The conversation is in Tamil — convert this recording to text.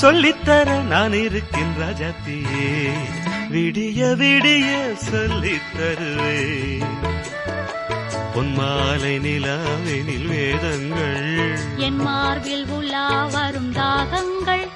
சொல்லித்தர நான் இருக்கின்ற ராஜாத்தியே, விடிய விடிய சொல்லித் தருவேன். பொன்மாலை நிலாவெனில் வேதங்கள் என் மார்பில் உலா வரும் தாகங்கள்